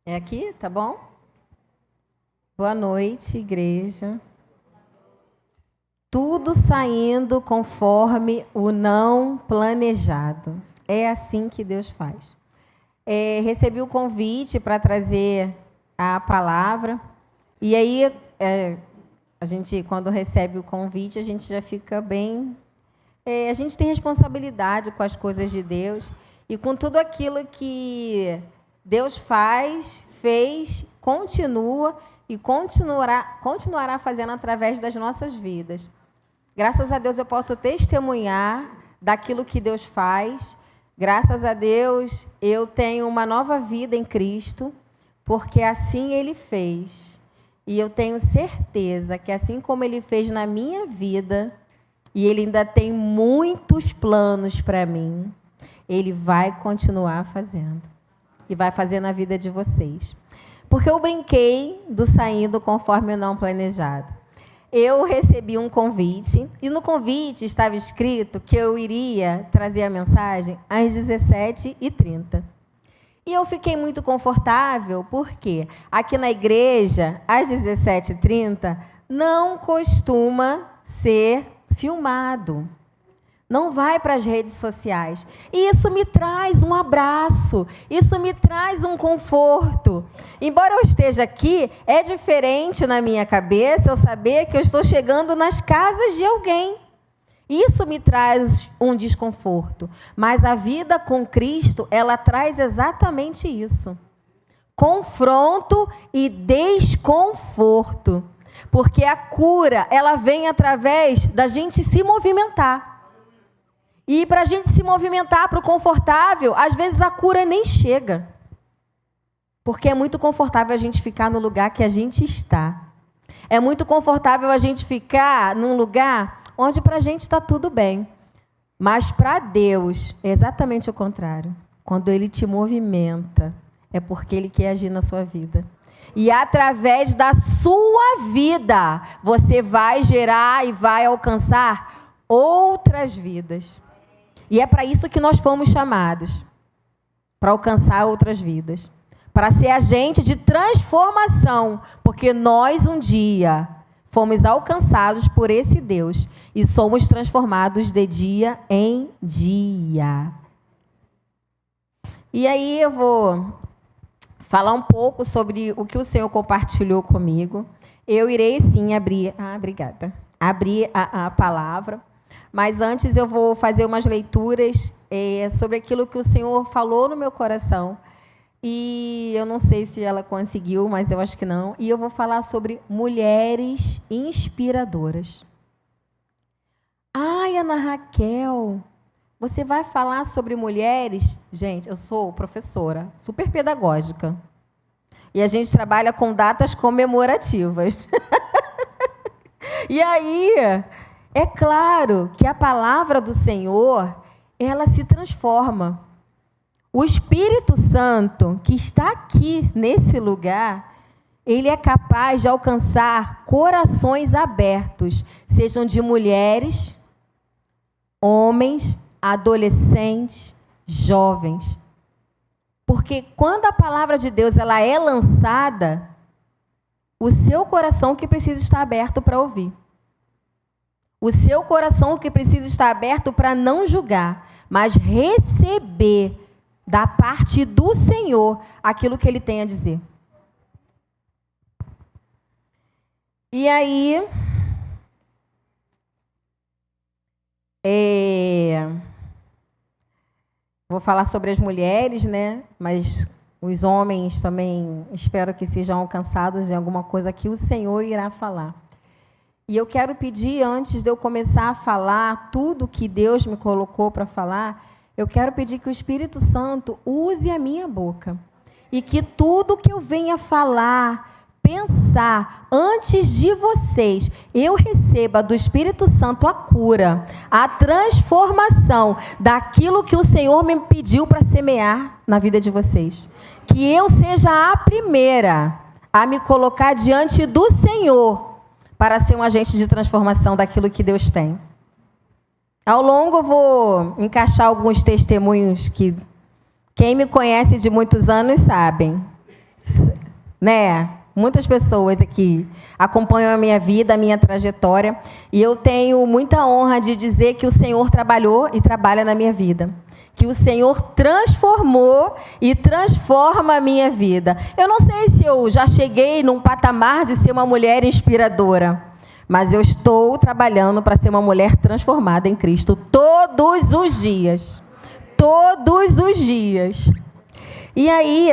É aqui, tá bom? Boa noite, igreja. Tudo saindo conforme o não planejado. É assim que Deus faz. Recebi o convite para trazer a palavra. E aí, a gente, quando recebe o convite, a gente já fica bem... a gente tem responsabilidade com as coisas de Deus. E com tudo aquilo que Deus fez, continua e continuará fazendo através das nossas vidas. Graças a Deus eu posso testemunhar daquilo que Deus faz. Graças a Deus eu tenho uma nova vida em Cristo, porque assim Ele fez. E eu tenho certeza que assim como Ele fez na minha vida, e Ele ainda tem muitos planos para mim, Ele vai continuar fazendo. E vai fazer na vida de vocês. Porque eu brinquei do saindo conforme o não planejado. Eu recebi um convite, e no convite estava escrito que eu iria trazer a mensagem às 17h30. E eu fiquei muito confortável, porque aqui na igreja, às 17h30, não costuma ser filmado. Não vai para as redes sociais. E isso me traz um abraço, isso me traz um conforto. Embora eu esteja aqui, é diferente na minha cabeça eu saber que eu estou chegando nas casas de alguém. Isso me traz um desconforto. Mas a vida com Cristo, ela traz exatamente isso. Confronto e desconforto. Porque a cura, ela vem através da gente se movimentar. E para a gente se movimentar para o confortável, às vezes a cura nem chega. Porque é muito confortável a gente ficar no lugar que a gente está. É muito confortável a gente ficar num lugar onde para a gente está tudo bem. Mas para Deus é exatamente o contrário. Quando Ele te movimenta, é porque Ele quer agir na sua vida. E através da sua vida, você vai gerar e vai alcançar outras vidas. E é para isso que nós fomos chamados, para alcançar outras vidas, para ser agente de transformação, porque nós um dia fomos alcançados por esse Deus e somos transformados de dia em dia. E aí eu vou falar um pouco sobre o que o Senhor compartilhou comigo. Eu irei sim abrir a palavra. Mas antes eu vou fazer umas leituras sobre aquilo que o Senhor falou no meu coração. E eu não sei se ela conseguiu, mas eu acho que não. E eu vou falar sobre mulheres inspiradoras. Ai, Ana Raquel, você vai falar sobre mulheres? Gente, eu sou professora, super pedagógica. E a gente trabalha com datas comemorativas. E aí... é claro que a palavra do Senhor, ela se transforma. O Espírito Santo, que está aqui nesse lugar, ele é capaz de alcançar corações abertos, sejam de mulheres, homens, adolescentes, jovens. Porque quando a palavra de Deus ela é lançada, o seu coração que precisa estar aberto para ouvir. O seu coração que precisa estar aberto para não julgar, mas receber da parte do Senhor aquilo que Ele tem a dizer. E aí, vou falar sobre as mulheres, né? Mas os homens também espero que sejam alcançados de alguma coisa que o Senhor irá falar. E eu quero pedir, antes de eu começar a falar tudo que Deus me colocou para falar, eu quero pedir que o Espírito Santo use a minha boca. E que tudo que eu venha falar, pensar, antes de vocês, eu receba do Espírito Santo a cura, a transformação daquilo que o Senhor me pediu para semear na vida de vocês. Que eu seja a primeira a me colocar diante do Senhor, para ser um agente de transformação daquilo que Deus tem. Ao longo eu vou encaixar alguns testemunhos que quem me conhece de muitos anos né? Muitas pessoas aqui acompanham a minha vida, a minha trajetória, e eu tenho muita honra de dizer que o Senhor trabalhou e trabalha na minha vida. Que o Senhor transformou e transforma a minha vida. Eu não sei se eu já cheguei num patamar de ser uma mulher inspiradora, mas eu estou trabalhando para ser uma mulher transformada em Cristo todos os dias. Todos os dias. E aí,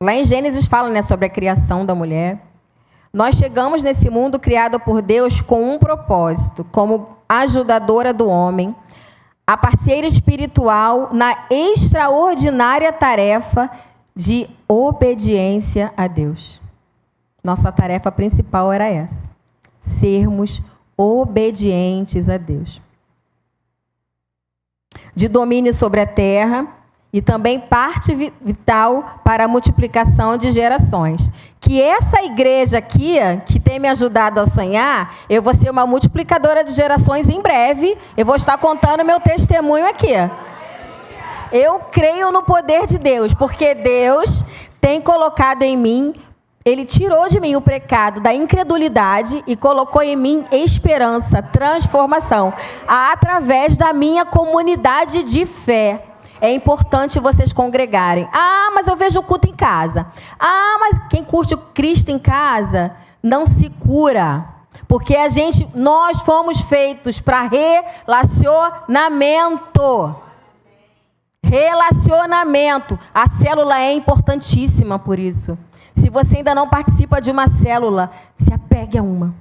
lá em Gênesis fala, né, sobre a criação da mulher. Nós chegamos nesse mundo criado por Deus com um propósito, como ajudadora do homem, a parceira espiritual na extraordinária tarefa de obediência a Deus. Nossa tarefa principal era essa: sermos obedientes a Deus. De domínio sobre a terra e também parte vital para a multiplicação de gerações. Que essa igreja aqui, que tem me ajudado a sonhar, eu vou ser uma multiplicadora de gerações em breve. Eu vou estar contando meu testemunho aqui. Eu creio no poder de Deus, porque Deus tem colocado em mim, Ele tirou de mim o pecado da incredulidade e colocou em mim esperança, transformação, através da minha comunidade de fé. É importante vocês congregarem. Ah, mas eu vejo o culto em casa. Ah, mas quem curte o Cristo em casa não se cura. Porque nós fomos feitos para relacionamento. Relacionamento. A célula é importantíssima por isso. Se você ainda não participa de uma célula, se apegue a uma.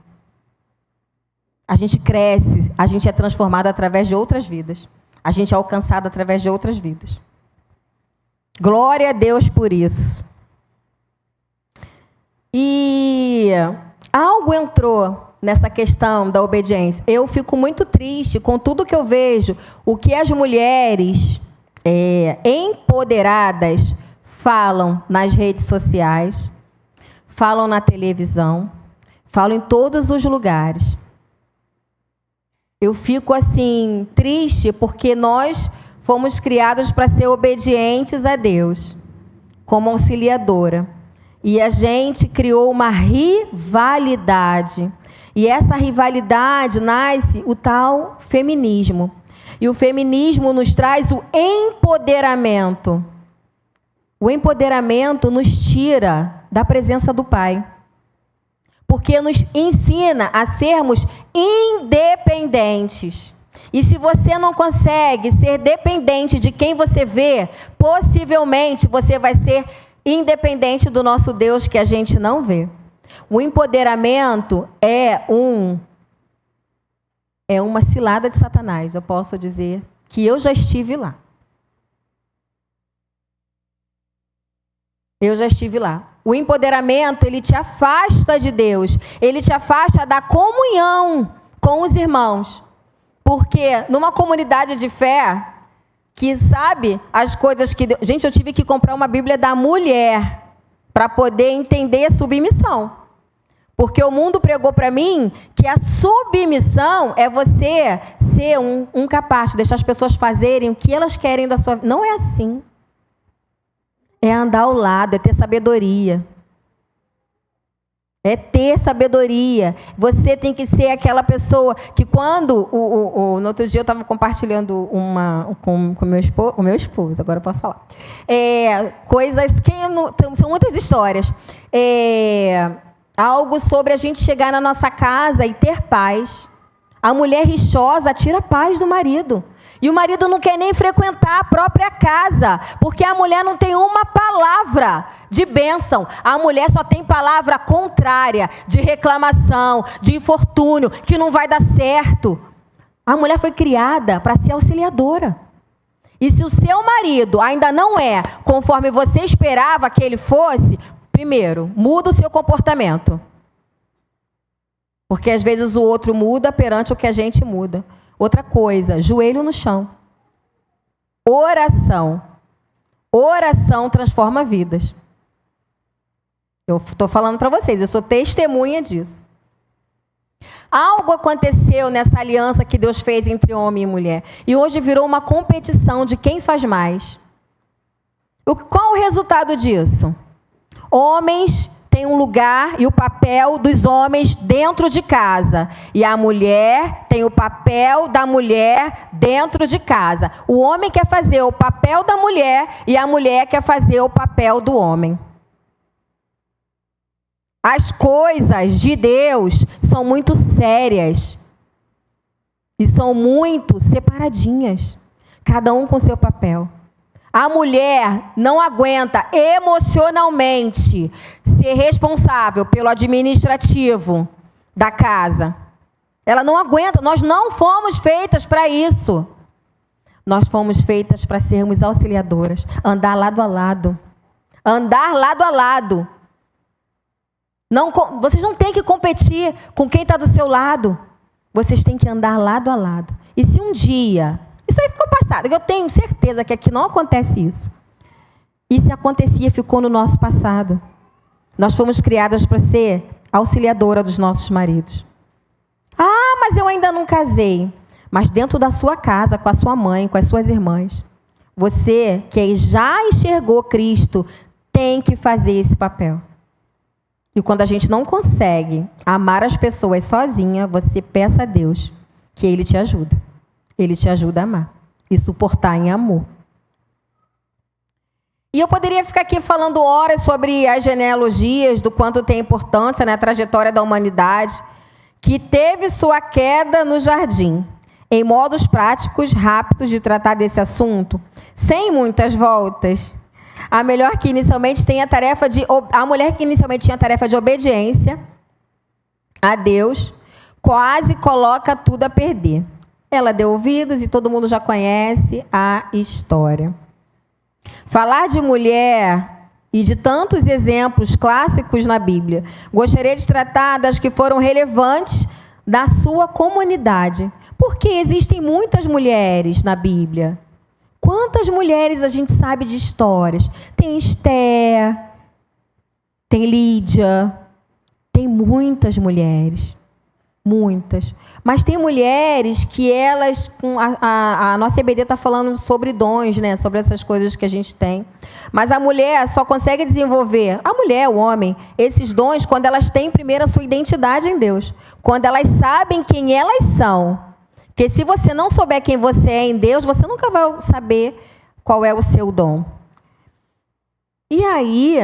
A gente cresce, a gente é transformado através de outras vidas. A gente é alcançado através de outras vidas. Glória a Deus por isso. E algo entrou nessa questão da obediência. Eu fico muito triste com tudo que eu vejo, o que as mulheres empoderadas falam nas redes sociais, falam na televisão, falam em todos os lugares. Eu fico assim triste porque nós fomos criados para ser obedientes a Deus, como auxiliadora. E a gente criou uma rivalidade. E essa rivalidade nasce o tal feminismo. E o feminismo nos traz o empoderamento. O empoderamento nos tira da presença do Pai. Porque nos ensina a sermos independentes. E se você não consegue ser dependente de quem você vê, possivelmente você vai ser independente do nosso Deus que a gente não vê. O empoderamento é uma cilada de Satanás. Eu posso dizer que eu já estive lá. Eu já estive lá. O empoderamento, ele te afasta de Deus. Ele te afasta da comunhão com os irmãos. Porque numa comunidade de fé, que sabe as coisas que Deus... Gente, eu tive que comprar uma Bíblia da mulher para poder entender submissão. Porque o mundo pregou para mim que a submissão é você ser um capaz de deixar as pessoas fazerem o que elas querem da sua vida. Não é assim. É andar ao lado, é ter sabedoria. É ter sabedoria. Você tem que ser aquela pessoa que quando... no outro dia eu estava compartilhando com o meu esposo, agora eu posso falar. Coisas que... são muitas histórias. Algo sobre a gente chegar na nossa casa e ter paz. A mulher rixosa tira a paz do marido. E o marido não quer nem frequentar a própria casa, porque a mulher não tem uma palavra de bênção. A mulher só tem palavra contrária, de reclamação, de infortúnio, que não vai dar certo. A mulher foi criada para ser auxiliadora. E se o seu marido ainda não é conforme você esperava que ele fosse, primeiro, muda o seu comportamento. Porque às vezes o outro muda perante o que a gente muda. Outra coisa, joelho no chão. Oração. Oração transforma vidas. Eu estou falando para vocês, eu sou testemunha disso. Algo aconteceu nessa aliança que Deus fez entre homem e mulher. E hoje virou uma competição de quem faz mais. Qual o resultado disso? Homens têm um lugar e o papel dos homens dentro de casa. E a mulher tem o papel da mulher dentro de casa. O homem quer fazer o papel da mulher e a mulher quer fazer o papel do homem. As coisas de Deus são muito sérias e são muito separadinhas, cada um com seu papel. A mulher não aguenta emocionalmente ser responsável pelo administrativo da casa. Ela não aguenta, nós não fomos feitas para isso. Nós fomos feitas para sermos auxiliadoras, andar lado a lado. Andar lado a lado. Vocês não têm que competir com quem está do seu lado. Vocês têm que andar lado a lado. E se um dia... Isso aí ficou passado. Eu tenho certeza que aqui não acontece isso. E se acontecia, ficou no nosso passado. Nós fomos criadas para ser auxiliadora dos nossos maridos. Ah, mas eu ainda não casei. Mas dentro da sua casa, com a sua mãe, com as suas irmãs. Você, que já enxergou Cristo, tem que fazer esse papel. E quando a gente não consegue amar as pessoas sozinha, você peça a Deus que Ele te ajuda. Ele te ajuda a amar e suportar em amor. E eu poderia ficar aqui falando horas sobre as genealogias, do quanto tem importância na trajetória da humanidade, que teve sua queda no jardim. Em modos práticos, rápidos de tratar desse assunto, sem muitas voltas. A mulher que inicialmente tinha a tarefa de obediência a Deus, quase coloca tudo a perder. Ela deu ouvidos e todo mundo já conhece a história. Falar de mulher e de tantos exemplos clássicos na Bíblia, gostaria de tratar das que foram relevantes da sua comunidade. Porque existem muitas mulheres na Bíblia. Quantas mulheres a gente sabe de histórias? Tem Esther, tem Lídia, tem muitas mulheres. Muitas. Mas tem mulheres que elas, a nossa EBD está falando sobre dons, né? Sobre essas coisas que a gente tem. Mas a mulher só consegue desenvolver, a mulher, o homem, esses dons quando elas têm primeiro a sua identidade em Deus. Quando elas sabem quem elas são. Porque se você não souber quem você é em Deus, você nunca vai saber qual é o seu dom. E aí,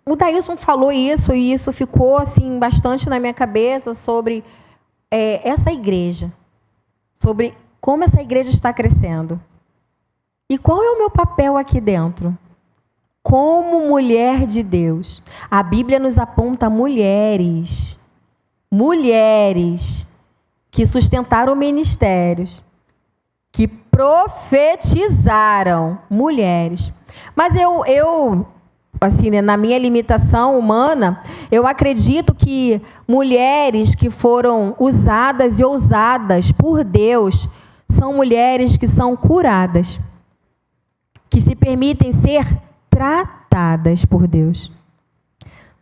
o Dailson falou isso, e isso ficou assim, bastante na minha cabeça sobre essa igreja. Sobre como essa igreja está crescendo. E qual é o meu papel aqui dentro? Como mulher de Deus. A Bíblia nos aponta mulheres que sustentaram ministérios, que profetizaram, mulheres. Mas eu assim, né, na minha limitação humana, eu acredito que mulheres que foram usadas e ousadas por Deus são mulheres que são curadas, que se permitem ser tratadas por Deus.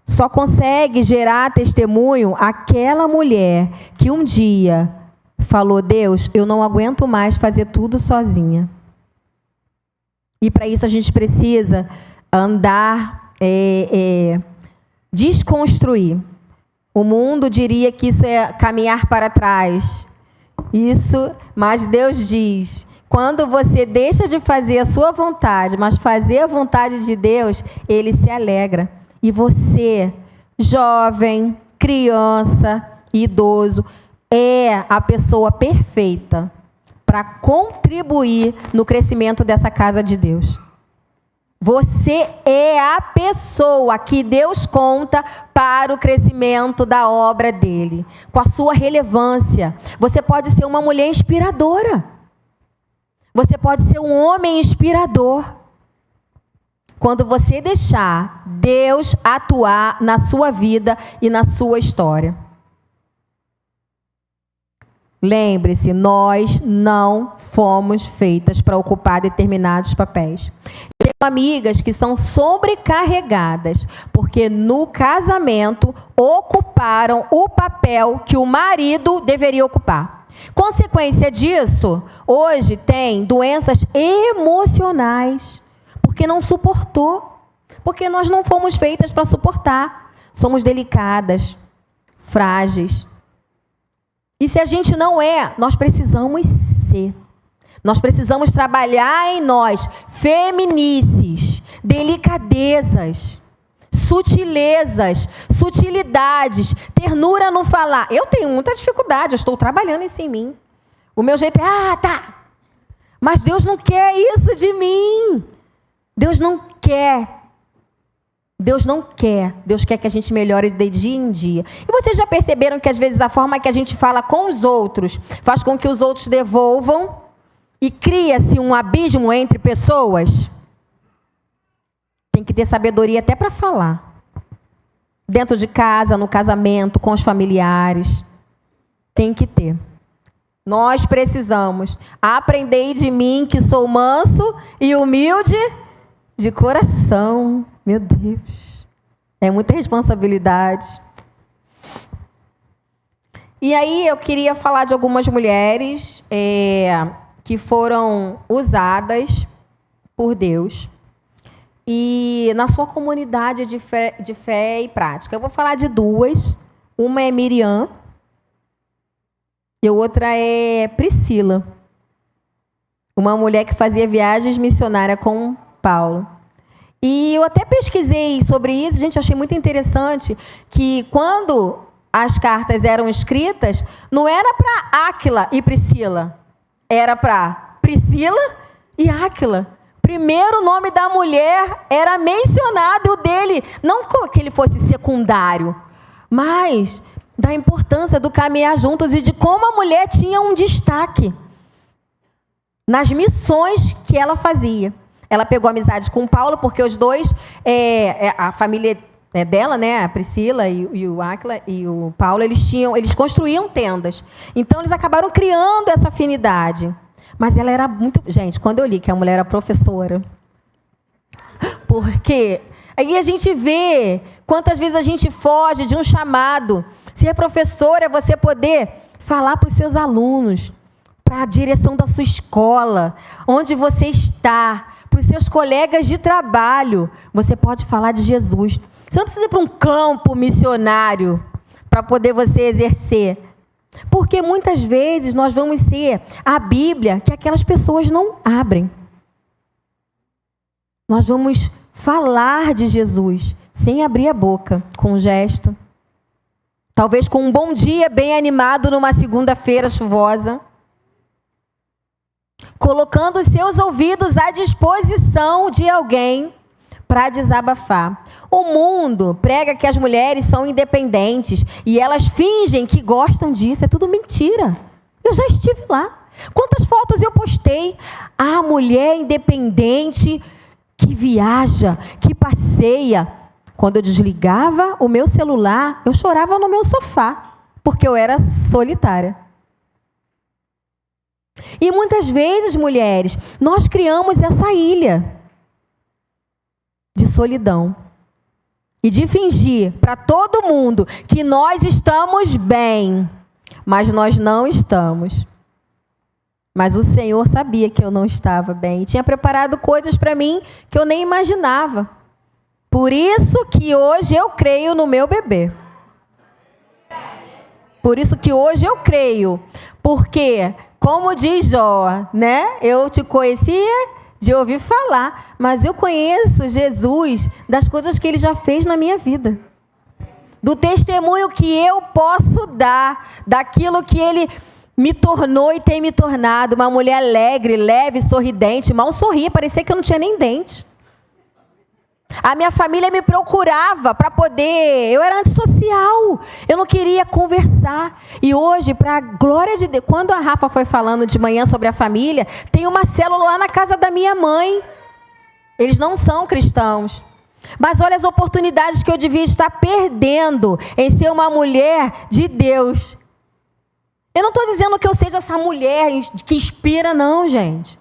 Só consegue gerar testemunho aquela mulher que um dia falou: Deus, eu não aguento mais fazer tudo sozinha. E para isso a gente precisa andar, desconstruir. O mundo diria que isso é caminhar para trás. Mas Deus diz: quando você deixa de fazer a sua vontade, mas fazer a vontade de Deus, Ele se alegra. E você, jovem, criança, idoso, é a pessoa perfeita para contribuir no crescimento dessa casa de Deus. Você é a pessoa que Deus conta para o crescimento da obra dele, com a sua relevância. Você pode ser uma mulher inspiradora. Você pode ser um homem inspirador. Quando você deixar Deus atuar na sua vida e na sua história. Lembre-se, nós não fomos feitas para ocupar determinados papéis. Eu tenho amigas que são sobrecarregadas, porque no casamento ocuparam o papel que o marido deveria ocupar. Consequência disso, hoje tem doenças emocionais, porque não suportou, porque nós não fomos feitas para suportar. Somos delicadas, frágeis. E se a gente não é, nós precisamos ser. Nós precisamos trabalhar em nós feminices, delicadezas, sutilezas, sutilidades, ternura no falar. Eu tenho muita dificuldade, eu estou trabalhando isso em mim. O meu jeito é, tá. Mas Deus não quer isso de mim. Deus não quer. Deus não quer. Deus quer que a gente melhore de dia em dia. E vocês já perceberam que às vezes a forma que a gente fala com os outros faz com que os outros devolvam e cria-se um abismo entre pessoas? Tem que ter sabedoria até para falar. Dentro de casa, no casamento, com os familiares. Tem que ter. Nós precisamos. Aprendei de mim que sou manso e humilde de coração. Meu Deus. É muita responsabilidade. E aí eu queria falar de algumas mulheres que foram usadas por Deus. E na sua comunidade de fé e prática. Eu vou falar de duas. Uma é Miriam e a outra é Priscila. Uma mulher que fazia viagens missionárias com Paulo. E eu até pesquisei sobre isso, gente, achei muito interessante que quando as cartas eram escritas, não era para Áquila e Priscila, era para Priscila e Áquila. Primeiro o nome da mulher era mencionado, o dele, não que ele fosse secundário, mas da importância do caminhar juntos e de como a mulher tinha um destaque nas missões que ela fazia. Ela pegou amizade com Paulo, porque os dois, a família dela, né, a Priscila e o Áquila e o Paulo, eles construíam tendas. Então, eles acabaram criando essa afinidade. Mas ela era muito... Gente, quando eu li que a mulher era professora, porque aí a gente vê quantas vezes a gente foge de um chamado. Ser professora é você poder falar para os seus alunos, para a direção da sua escola, onde você está, para os seus colegas de trabalho. Você pode falar de Jesus. Você não precisa ir para um campo missionário para poder você exercer. Porque muitas vezes nós vamos ser a Bíblia que aquelas pessoas não abrem. Nós vamos falar de Jesus sem abrir a boca, com um gesto. Talvez com um bom dia bem animado numa segunda-feira chuvosa. Colocando os seus ouvidos à disposição de alguém para desabafar. O mundo prega que as mulheres são independentes e elas fingem que gostam disso. É tudo mentira. Eu já estive lá. Quantas fotos eu postei? A mulher independente que viaja, que passeia. Quando eu desligava o meu celular, eu chorava no meu sofá, porque eu era solitária. E muitas vezes, mulheres, nós criamos essa ilha de solidão e de fingir para todo mundo que nós estamos bem, mas nós não estamos. Mas o Senhor sabia que eu não estava bem e tinha preparado coisas para mim que eu nem imaginava. Por isso que hoje eu creio no meu bebê. Por isso que hoje eu creio, porque... Como diz Jó, né? Eu te conhecia de ouvir falar, mas eu conheço Jesus das coisas que Ele já fez na minha vida. Do testemunho que eu posso dar, daquilo que Ele me tornou e tem me tornado. Uma mulher alegre, leve, sorridente. Mal sorria, parecia que eu não tinha nem dente. A minha família me procurava para poder... Eu era antissocial. Eu não queria conversar. E hoje, para a glória de Deus... Quando a Rafa foi falando de manhã sobre a família, tem uma célula lá na casa da minha mãe. Eles não são cristãos. Mas olha as oportunidades que eu devia estar perdendo em ser uma mulher de Deus. Eu não estou dizendo que eu seja essa mulher que inspira, não, gente.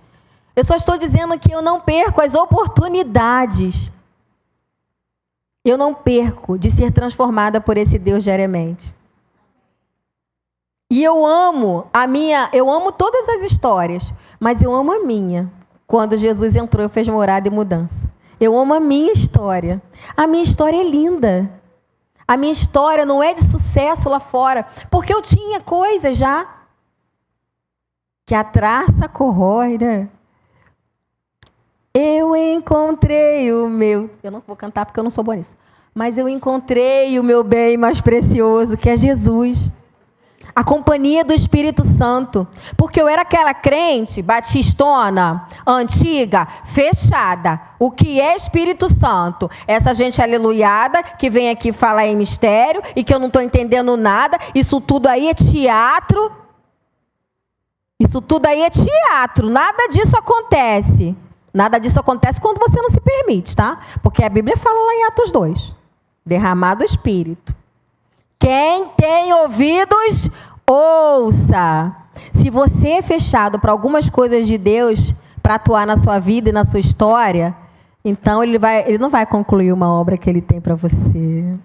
Eu só estou dizendo que eu não perco as oportunidades. Eu não perco de ser transformada por esse Deus diariamente. E eu amo todas as histórias, mas eu amo a minha. Quando Jesus entrou e fez morada e mudança. Eu amo a minha história. A minha história é linda. A minha história não é de sucesso lá fora, porque eu tinha coisas já que a traça corrói, né? Eu encontrei o meu... Eu não vou cantar porque eu não sou boa nisso. Mas eu encontrei o meu bem mais precioso, que é Jesus. A companhia do Espírito Santo. Porque eu era aquela crente batistona, antiga, fechada. O que é Espírito Santo? Essa gente aleluiada que vem aqui falar em mistério e que eu não estou entendendo nada. Isso tudo aí é teatro. Isso tudo aí é teatro. Nada disso acontece. Nada disso acontece quando você não se permite, tá? Porque a Bíblia fala lá em Atos 2. Derramado o Espírito. Quem tem ouvidos, ouça. Se você é fechado para algumas coisas de Deus, para atuar na sua vida e na sua história, então ele não vai concluir uma obra que ele tem para você.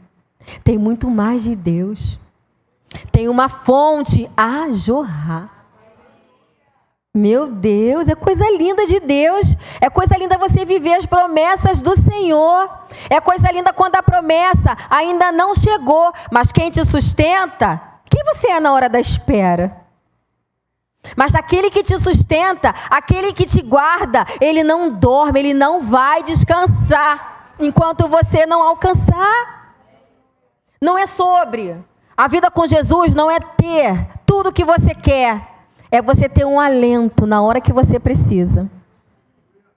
Tem muito mais de Deus. Tem uma fonte a jorrar. Meu Deus, é coisa linda de Deus. É coisa linda você viver as promessas do Senhor. É coisa linda quando a promessa ainda não chegou. Mas quem te sustenta, quem você é na hora da espera? Mas aquele que te sustenta, aquele que te guarda, ele não dorme, ele não vai descansar enquanto você não alcançar. Não é sobre. A vida com Jesus não é ter tudo o que você quer. É você ter um alento na hora que você precisa.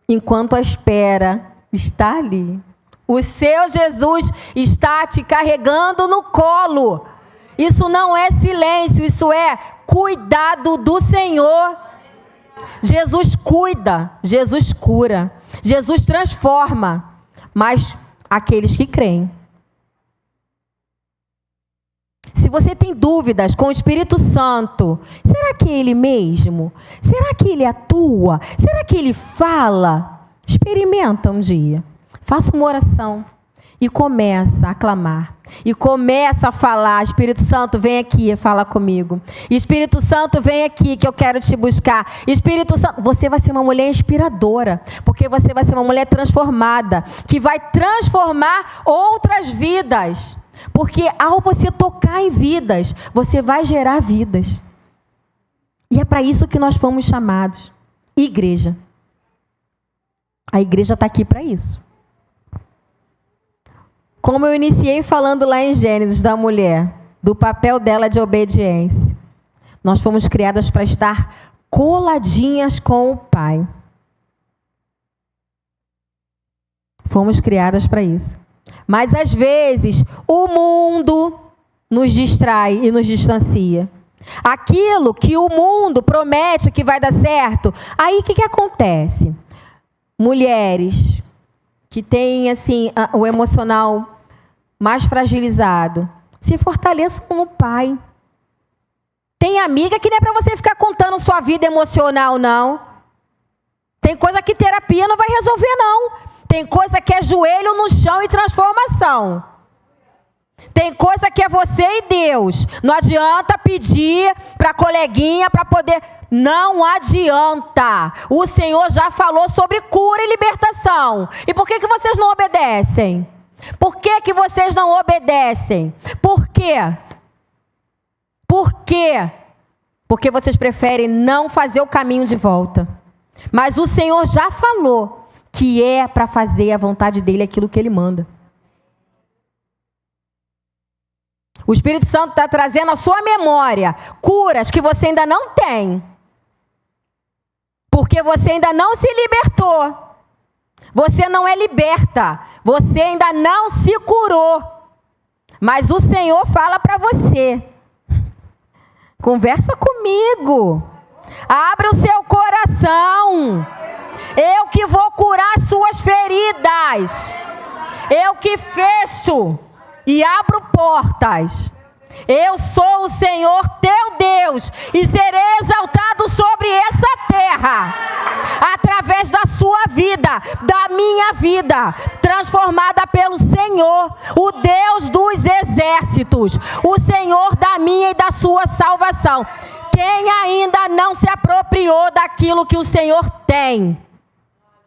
Enquanto a espera está ali. O seu Jesus está te carregando no colo. Isso não é silêncio, isso é cuidado do Senhor. Jesus cuida, Jesus cura, Jesus transforma. Mas aqueles que creem. Se você tem dúvidas com o Espírito Santo, será que é Ele mesmo? Será que Ele atua? Será que Ele fala? Experimenta um dia. Faça uma oração e começa a clamar. E começa a falar. Espírito Santo, vem aqui e fala comigo. Espírito Santo, vem aqui que eu quero te buscar. Espírito Santo, você vai ser uma mulher inspiradora. Porque você vai ser uma mulher transformada. Que vai transformar outras vidas. Porque ao você tocar em vidas, você vai gerar vidas. E é para isso que nós fomos chamados. Igreja. A igreja está aqui para isso. Como eu iniciei falando lá em Gênesis da mulher, do papel dela de obediência. Nós fomos criadas para estar coladinhas com o Pai. Fomos criadas para isso. Mas às vezes o mundo nos distrai e nos distancia. Aquilo que o mundo promete que vai dar certo, aí o que acontece? Mulheres que têm assim, o emocional mais fragilizado, se fortaleçam no Pai. Tem amiga que não é para você ficar contando sua vida emocional, não. Tem coisa que terapia não vai resolver, não. Tem coisa que é joelho no chão e transformação. Tem coisa que é você e Deus. Não adianta pedir para a coleguinha para poder... Não adianta. O Senhor já falou sobre cura e libertação. E por que vocês não obedecem? Por que vocês não obedecem? Por quê? Por quê? Porque vocês preferem não fazer o caminho de volta. Mas o Senhor já falou que é para fazer a vontade dele aquilo que ele manda. O Espírito Santo está trazendo à sua memória curas que você ainda não tem. Porque você ainda não se libertou. Você não é liberta. Você ainda não se curou. Mas o Senhor fala para você. Conversa comigo. Abre o seu coração. Eu que vou curar suas feridas. Eu que fecho e abro portas. Eu sou o Senhor teu Deus e serei exaltado sobre essa terra, através da sua vida, da minha vida, transformada pelo Senhor, o Deus dos exércitos, o Senhor da minha e da sua salvação. Quem ainda não se apropriou daquilo que o Senhor tem,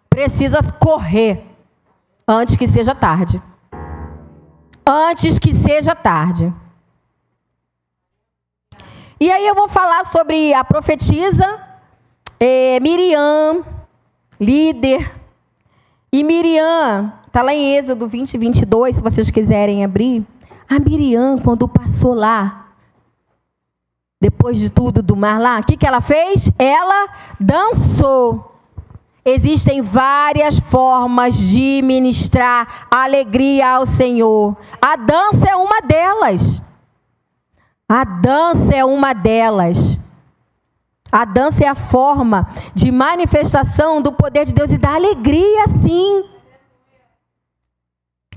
precisa correr antes que seja tarde. Antes que seja tarde. E aí eu vou falar sobre a profetisa Miriam, líder. E Miriam, está lá em Êxodo 20, 22, se vocês quiserem abrir. A Miriam, quando passou lá, depois de tudo do mar lá, o que ela fez? Ela dançou. Existem várias formas de ministrar alegria ao Senhor. A dança é uma delas. A dança é uma delas. A dança é a forma de manifestação do poder de Deus e da alegria, sim.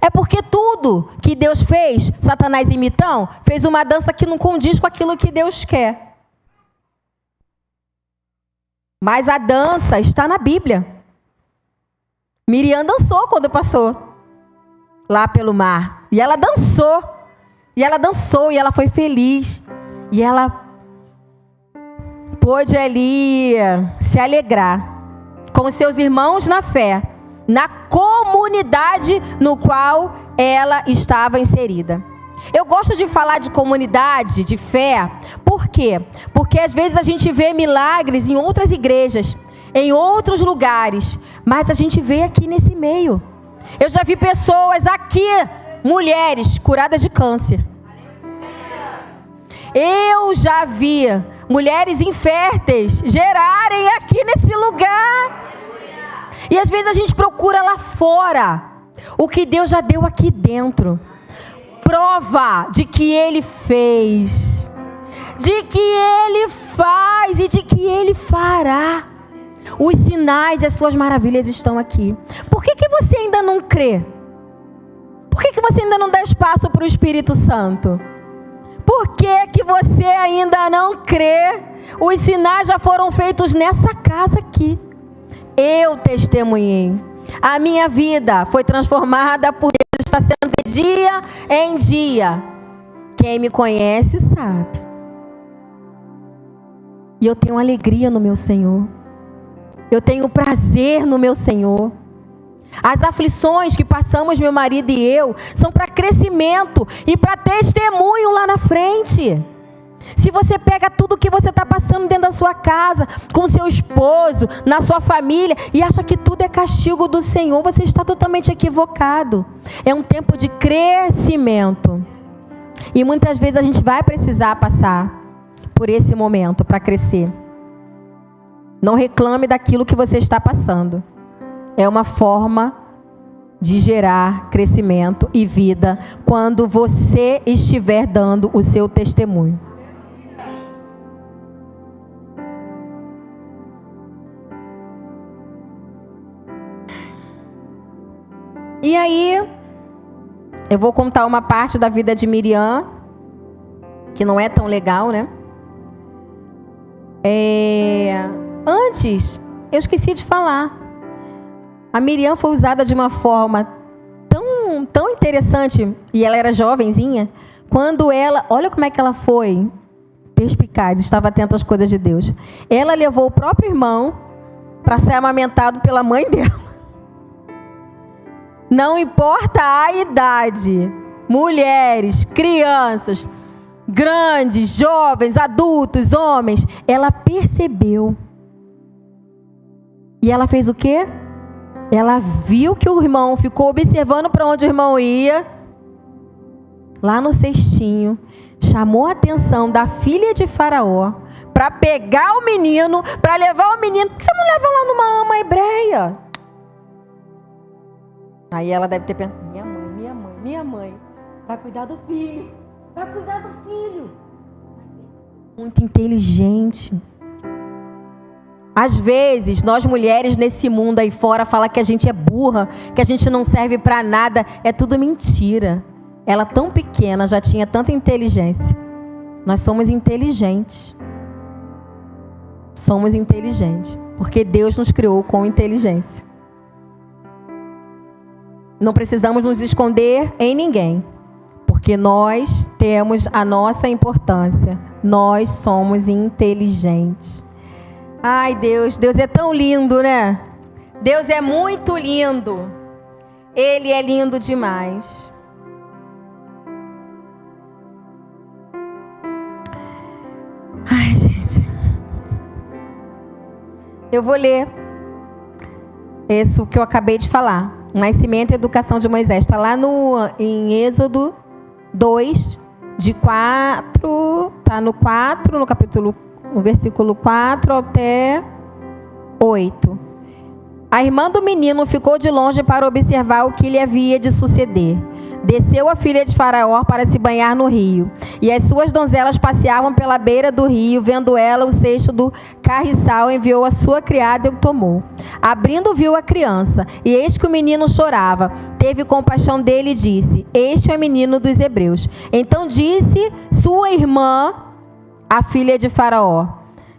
É porque tudo que Deus fez, Satanás imitão, fez uma dança que não condiz com aquilo que Deus quer. Mas a dança está na Bíblia. Miriam dançou quando passou lá pelo mar. E ela dançou. E ela dançou e ela foi feliz. E ela pôde ali se alegrar com seus irmãos na fé, na comunidade no qual ela estava inserida. Eu gosto de falar de comunidade, de fé, por quê? Porque às vezes a gente vê milagres em outras igrejas, em outros lugares, mas a gente vê aqui nesse meio. Eu já vi pessoas aqui, mulheres curadas de câncer. Eu já vi mulheres inférteis gerarem aqui nesse lugar. E às vezes a gente procura lá fora o que Deus já deu aqui dentro. Prova de que Ele fez, de que Ele faz e de que Ele fará. Os sinais e as suas maravilhas estão aqui. Por que você ainda não crê? Por que você ainda não dá espaço para o Espírito Santo? Por que você ainda não crê? Os sinais já foram feitos nessa casa aqui. Eu testemunhei. A minha vida foi transformada por Deus, está sendo de dia em dia. Quem me conhece sabe. E eu tenho alegria no meu Senhor. Eu tenho prazer no meu Senhor. As aflições que passamos, meu marido e eu, são para crescimento e para testemunho lá na frente. Se você pega tudo que você está passando dentro da sua casa, com seu esposo, na sua família, e acha que tudo é castigo do Senhor, você está totalmente equivocado. É um tempo de crescimento. E muitas vezes a gente vai precisar passar por esse momento para crescer. Não reclame daquilo que você está passando. É uma forma de gerar crescimento e vida quando você estiver dando o seu testemunho. E aí, eu vou contar uma parte da vida de Miriam, que não é tão legal, né? Antes, eu esqueci de falar. A Miriam foi usada de uma forma tão interessante, e ela era jovenzinha, quando ela, olha como é que ela foi perspicaz, estava atenta às coisas de Deus. Ela levou o próprio irmão para ser amamentado pela mãe dela. Não importa a idade, mulheres, crianças, grandes, jovens, adultos, homens, ela percebeu. E ela fez o quê? Ela viu que o irmão ficou observando para onde o irmão ia, lá no cestinho, chamou a atenção da filha de Faraó para pegar o menino, para levar o menino. Por que você não leva lá numa ama hebreia? Aí ela deve ter pensado: minha mãe, vai cuidar do filho, vai cuidar do filho. Muito inteligente. Às vezes, nós mulheres nesse mundo aí fora fala que a gente é burra, que a gente não serve para nada. É tudo mentira. Ela tão pequena já tinha tanta inteligência. Nós somos inteligentes. Somos inteligentes, porque Deus nos criou com inteligência. Não precisamos nos esconder em ninguém, porque nós temos a nossa importância. Nós somos inteligentes. Ai, Deus é tão lindo, né? Deus é muito lindo. Ele é lindo demais. Ai, gente. Eu vou ler isso que eu acabei de falar. Nascimento e educação de Moisés. Está lá em Êxodo 2, de 4. Está no 4, no versículo 4 até 8. A irmã do menino ficou de longe para observar o que lhe havia de suceder. Desceu a filha de Faraó para se banhar no rio. E as suas donzelas passeavam pela beira do rio. Vendo ela o cesto do carriçal, enviou a sua criada e o tomou. Abrindo, viu a criança. E eis que o menino chorava. Teve compaixão dele e disse: este é o menino dos hebreus. Então disse sua irmã, a filha de Faraó: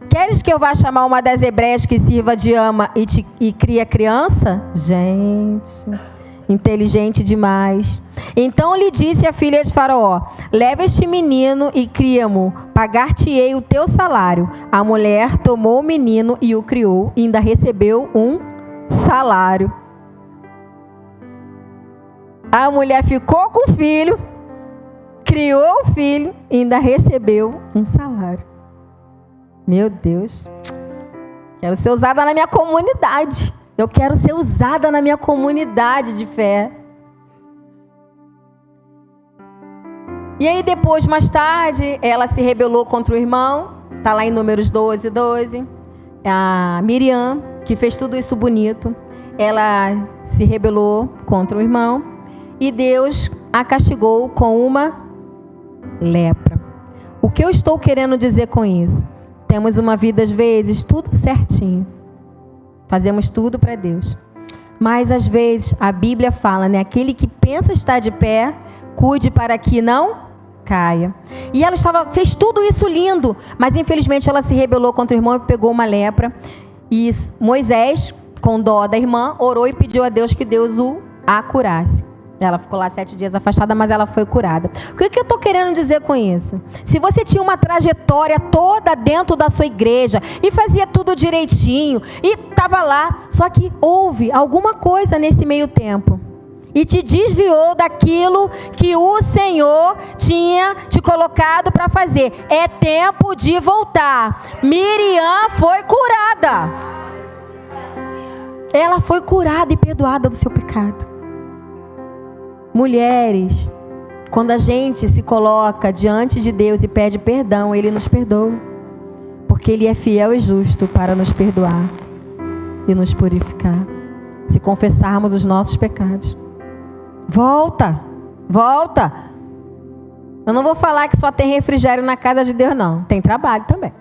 queres que eu vá chamar uma das hebreias que sirva de ama e crie a criança? Gente, inteligente demais. Então lhe disse a filha de Faraó: leva este menino e cria-mo, pagar-te-ei o teu salário. A mulher tomou o menino e o criou, e ainda recebeu um salário. A mulher ficou com o filho, criou o filho e ainda recebeu um salário. Meu Deus. Quero ser usada na minha comunidade. Eu quero ser usada na minha comunidade de fé. E aí depois, mais tarde, ela se rebelou contra o irmão. Está lá em Números 12, 12. A Miriam, que fez tudo isso bonito, ela se rebelou contra o irmão. E Deus a castigou com uma lepra. O que eu estou querendo dizer com isso? Temos uma vida, às vezes, tudo certinho. Fazemos tudo para Deus. Mas, às vezes, a Bíblia fala, né? Aquele que pensa estar de pé, cuide para que não caia. E ela fez tudo isso lindo, mas, infelizmente, ela se rebelou contra o irmão e pegou uma lepra. E Moisés, com dó da irmã, orou e pediu a Deus que Deus a curasse. Ela ficou lá 7 dias afastada, mas ela foi curada. O que eu estou querendo dizer com isso? Se você tinha uma trajetória toda dentro da sua igreja e fazia tudo direitinho e estava lá, só que houve alguma coisa nesse meio tempo e te desviou daquilo que o Senhor tinha te colocado para fazer, é tempo de voltar. Miriam foi curada. Ela foi curada e perdoada do seu pecado. Mulheres, quando a gente se coloca diante de Deus e pede perdão, Ele nos perdoa. Porque Ele é fiel e justo para nos perdoar e nos purificar. Se confessarmos os nossos pecados. Volta, volta. Eu não vou falar que só tem refrigério na casa de Deus, não. Tem trabalho também.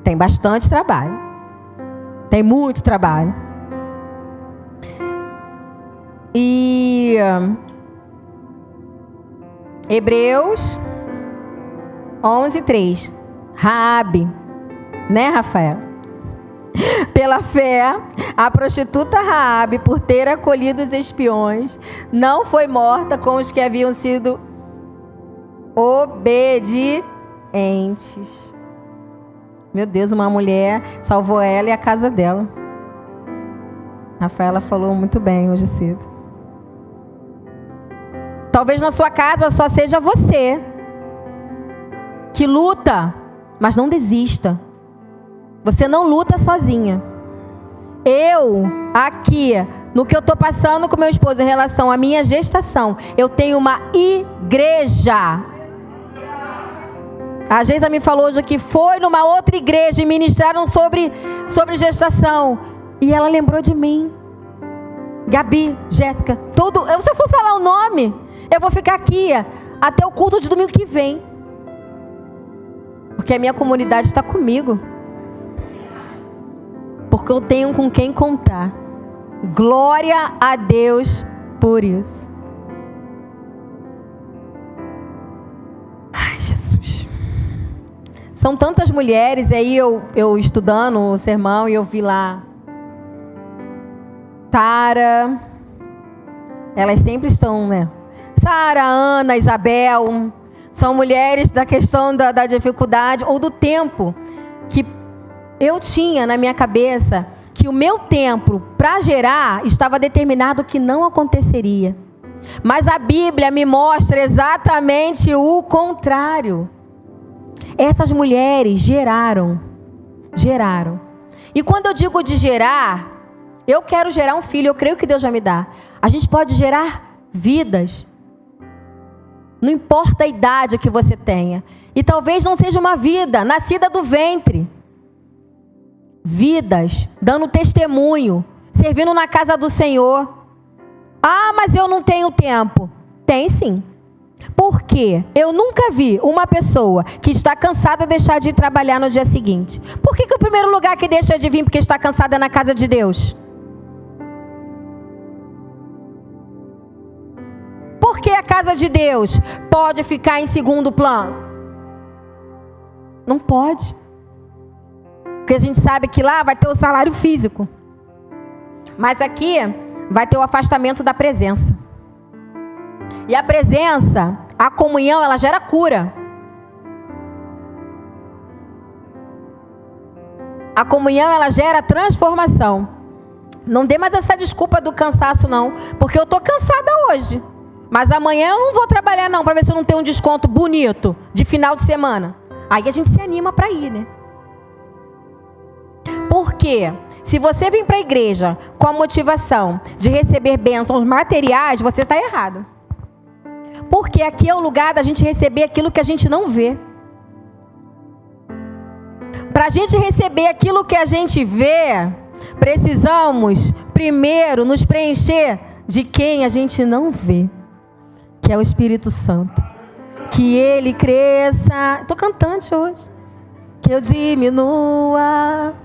Tem bastante trabalho. Tem muito trabalho. E Hebreus 11:3. Raabe, né, Rafael? Pela fé, a prostituta Raabe, por ter acolhido os espiões, não foi morta com os que haviam sido obedientes. Meu Deus, uma mulher salvou ela e a casa dela. Rafaela falou muito bem hoje cedo. Talvez na sua casa só seja você que luta, mas não desista. Você não luta sozinha. Eu, aqui, no que eu estou passando com meu esposo em relação à minha gestação, eu tenho uma igreja. A Geisa me falou hoje que foi numa outra igreja e ministraram sobre gestação. E ela lembrou de mim. Gabi, Jéssica, se eu for falar o nome, eu vou ficar aqui até o culto de domingo que vem. Porque a minha comunidade está comigo. Porque eu tenho com quem contar. Glória a Deus por isso. Ai, Jesus. São tantas mulheres, e aí eu estudando o sermão e eu vi lá Tara, elas sempre estão, né? Sara, Ana, Isabel, são mulheres da questão da dificuldade ou do tempo que eu tinha na minha cabeça que o meu tempo para gerar estava determinado que não aconteceria. Mas a Bíblia me mostra exatamente o contrário. Essas mulheres geraram. E quando eu digo de gerar, eu quero gerar um filho, eu creio que Deus vai me dar. A gente pode gerar vidas. Não importa a idade que você tenha. E talvez não seja uma vida nascida do ventre. Vidas, dando testemunho, servindo na casa do Senhor. Ah, mas eu não tenho tempo. Tem sim. Por quê? Eu nunca vi uma pessoa que está cansada deixar de ir trabalhar no dia seguinte. Por que o primeiro lugar que deixa de vir porque está cansada é na casa de Deus? Por que a casa de Deus pode ficar em segundo plano? Não pode. Porque a gente sabe que lá vai ter o salário físico. Mas aqui vai ter o afastamento da presença. E a presença, a comunhão, ela gera cura. A comunhão, ela gera transformação. Não dê mais essa desculpa do cansaço, não. Porque eu estou cansada hoje. Mas amanhã eu não vou trabalhar, não, para ver se eu não tenho um desconto bonito de final de semana. Aí a gente se anima para ir, né? Por quê? Se você vem para a igreja com a motivação de receber bênçãos materiais, você está errado. Porque aqui é o lugar da gente receber aquilo que a gente não vê. Para a gente receber aquilo que a gente vê, precisamos primeiro nos preencher de quem a gente não vê, que é o Espírito Santo. Que ele cresça. Estou cantante hoje. Que eu diminua,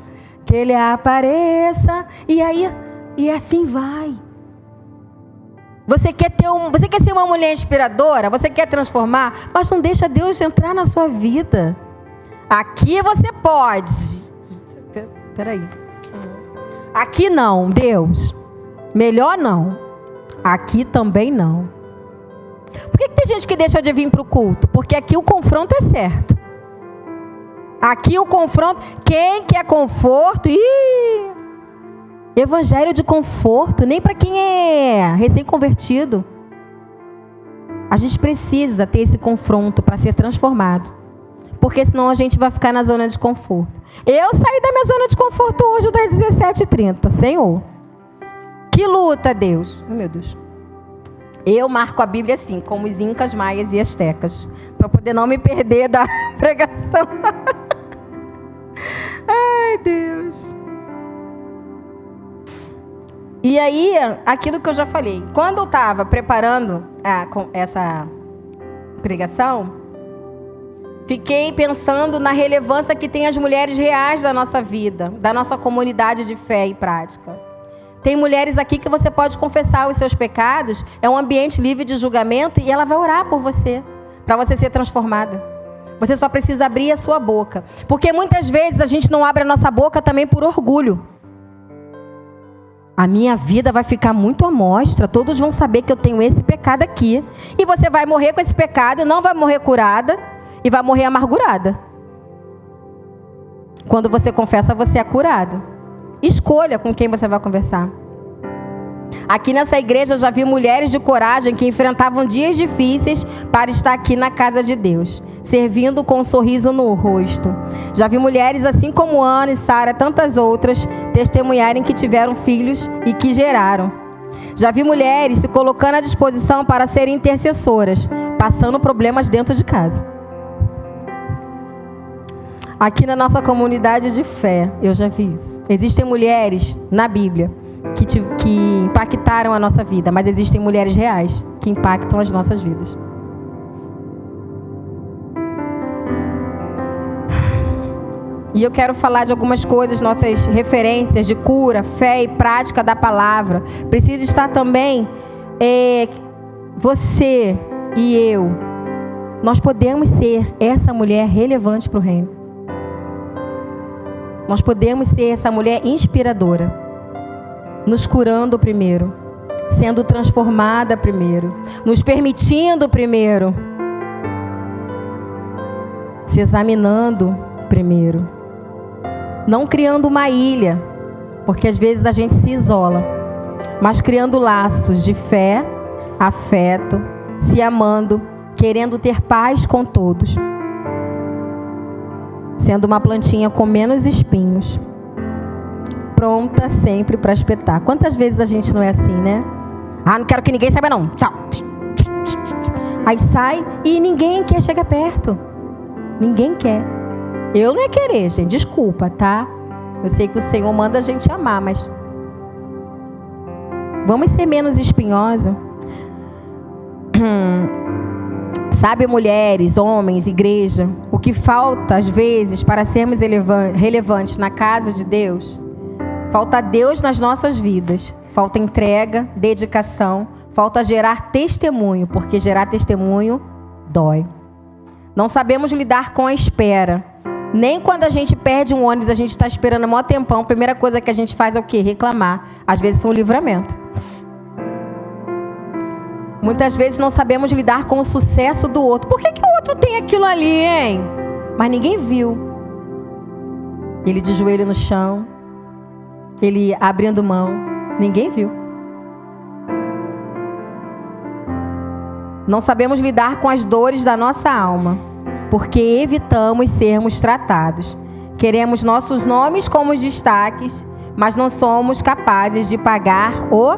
que ele apareça. E assim vai. Você quer ser uma mulher inspiradora? Você quer transformar? Mas não deixa Deus entrar na sua vida. Aqui você pode. Peraí. Aqui não, Deus. Melhor não. Aqui também não. Por que tem gente que deixa de vir para o culto? Porque aqui o confronto é certo. Aqui o confronto. Quem quer conforto? Evangelho de conforto, nem para quem é recém-convertido. A gente precisa ter esse confronto para ser transformado. Porque senão a gente vai ficar na zona de conforto. Eu saí da minha zona de conforto hoje das 17h30. Senhor. Que luta, Deus. Oh, meu Deus. Eu marco a Bíblia assim, como os incas, maias e astecas. Para poder não me perder da pregação. Ai, Deus. E aí, aquilo que eu já falei. Quando eu estava preparando essa pregação, fiquei pensando na relevância que tem as mulheres reais da nossa vida, da nossa comunidade de fé e prática. Tem mulheres aqui que você pode confessar os seus pecados, é um ambiente livre de julgamento e ela vai orar por você, para você ser transformada. Você só precisa abrir a sua boca. Porque muitas vezes a gente não abre a nossa boca também por orgulho. A minha vida vai ficar muito à mostra. Todos vão saber que eu tenho esse pecado aqui. E você vai morrer com esse pecado, não vai morrer curada e vai morrer amargurada. Quando você confessa, você é curado. Escolha com quem você vai conversar. Aqui nessa igreja eu já vi mulheres de coragem que enfrentavam dias difíceis para estar aqui na casa de Deus, servindo com um sorriso no rosto. Já vi mulheres assim como Ana e Sara, tantas outras, testemunharem que tiveram filhos e que geraram. Já vi mulheres se colocando à disposição para serem intercessoras, passando problemas dentro de casa. Aqui na nossa comunidade de fé, eu já vi isso. Existem mulheres na Bíblia que impactaram a nossa vida, mas existem mulheres reais que impactam as nossas vidas. E eu quero falar de algumas coisas, nossas referências de cura, fé e prática da palavra. Precisa estar também você e eu Nós podemos ser essa mulher relevante para o reino. Nós podemos ser essa mulher inspiradora, nos curando primeiro, sendo transformada primeiro, nos permitindo primeiro, se examinando primeiro, não criando uma ilha, porque às vezes a gente se isola, mas criando laços de fé, afeto, se amando, querendo ter paz com todos, sendo uma plantinha com menos espinhos, pronta sempre para espetar. Quantas vezes a gente não é assim, né? Ah, não quero que ninguém saiba não, tchau. Aí sai e ninguém quer chegar perto. Ninguém quer. Eu não é querer, gente, desculpa, tá? Eu sei que o Senhor manda a gente amar, mas vamos ser menos espinhosos. Sabe, mulheres, homens, igreja, o que falta às vezes para sermos relevantes na casa de Deus? Falta Deus nas nossas vidas, falta entrega, dedicação, falta gerar testemunho, porque gerar testemunho dói. Não sabemos lidar com a espera. Nem quando a gente perde um ônibus, a gente está esperando um maior tempão, a primeira coisa que a gente faz é o quê? Reclamar. Às vezes foi um livramento. Muitas vezes não sabemos lidar com o sucesso do outro. Por que o outro tem aquilo ali, hein? Mas ninguém viu. Ele de joelho no chão, ele abrindo mão, ninguém viu. Não sabemos lidar com as dores da nossa alma, porque evitamos sermos tratados. Queremos nossos nomes como destaques, mas não somos capazes de pagar o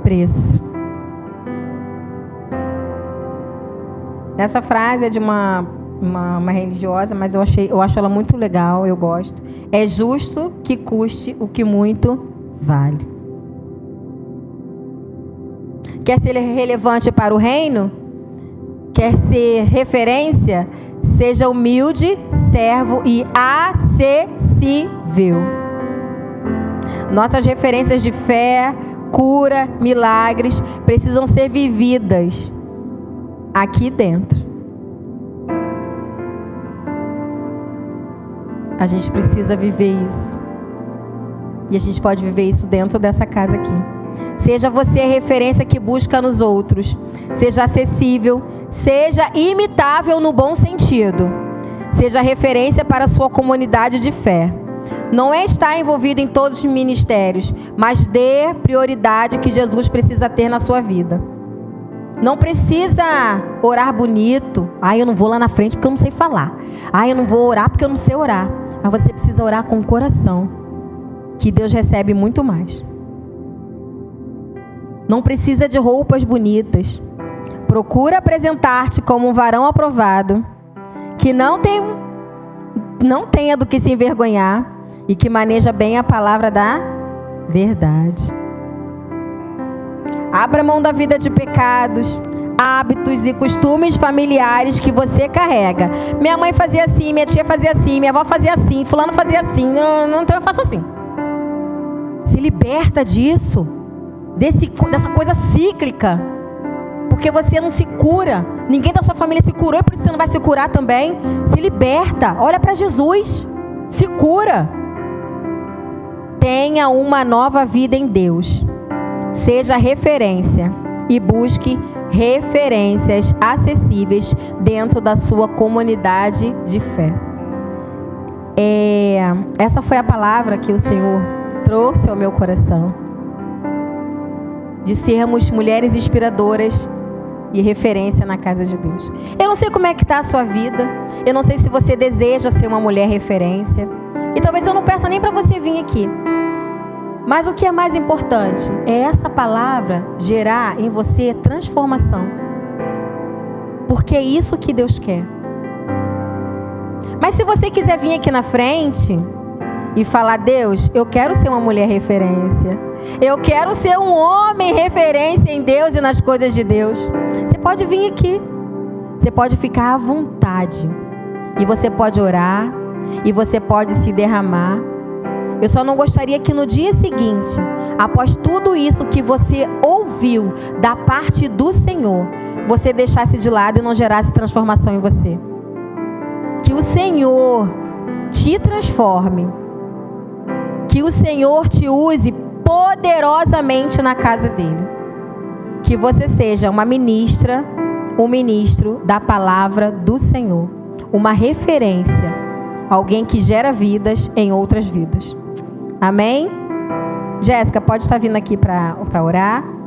preço. Essa frase é de uma religiosa, mas eu acho ela muito legal, eu gosto. É justo que custe o que muito vale. Quer ser relevante para o reino? Quer ser referência? Seja humilde, servo e acessível. Nossas referências de fé, cura, milagres precisam ser vividas aqui dentro. A gente precisa viver isso. E a gente pode viver isso dentro dessa casa aqui. Seja você a referência que busca nos outros. Seja acessível. Seja imitável no bom sentido. Seja referência para a sua comunidade de fé. Não é estar envolvido em todos os ministérios, mas dê prioridade que Jesus precisa ter na sua vida. Não precisa orar bonito. Eu não vou lá na frente porque eu não sei falar. Eu não vou orar porque eu não sei orar. Mas você precisa orar com o coração, que Deus recebe muito mais. Não precisa de roupas bonitas. Procura apresentar-te como um varão aprovado, que não tenha do que se envergonhar e que maneja bem a palavra da verdade. Abra mão da vida de pecados, hábitos e costumes familiares que você carrega. Minha mãe fazia assim, minha tia fazia assim, minha avó fazia assim, fulano fazia assim, então eu faço assim. Se liberta disso, dessa coisa cíclica, porque você não se cura. Ninguém da sua família se curou, por isso você não vai se curar também. Se liberta, olha para Jesus, se cura. Tenha uma nova vida em Deus. Seja referência e busque referências acessíveis dentro da sua comunidade de fé. Essa foi a palavra que o Senhor trouxe ao meu coração, de sermos mulheres inspiradoras e referência na casa de Deus. Eu não sei como é que está a sua vida, eu não sei se você deseja ser uma mulher referência, e talvez eu não peça nem para você vir aqui. Mas o que é mais importante é essa palavra gerar em você transformação. Porque é isso que Deus quer. Mas se você quiser vir aqui na frente e falar: Deus, eu quero ser uma mulher referência. Eu quero ser um homem referência em Deus e nas coisas de Deus. Você pode vir aqui. Você pode ficar à vontade. E você pode orar. E você pode se derramar. Eu só não gostaria que no dia seguinte, após tudo isso que você ouviu da parte do Senhor, você deixasse de lado e não gerasse transformação em você. Que o Senhor te transforme. Que o Senhor te use poderosamente na casa dele. Que você seja uma ministra, um ministro da palavra do Senhor. Uma referência. Alguém que gera vidas em outras vidas. Amém? Jéssica, pode estar vindo aqui para orar.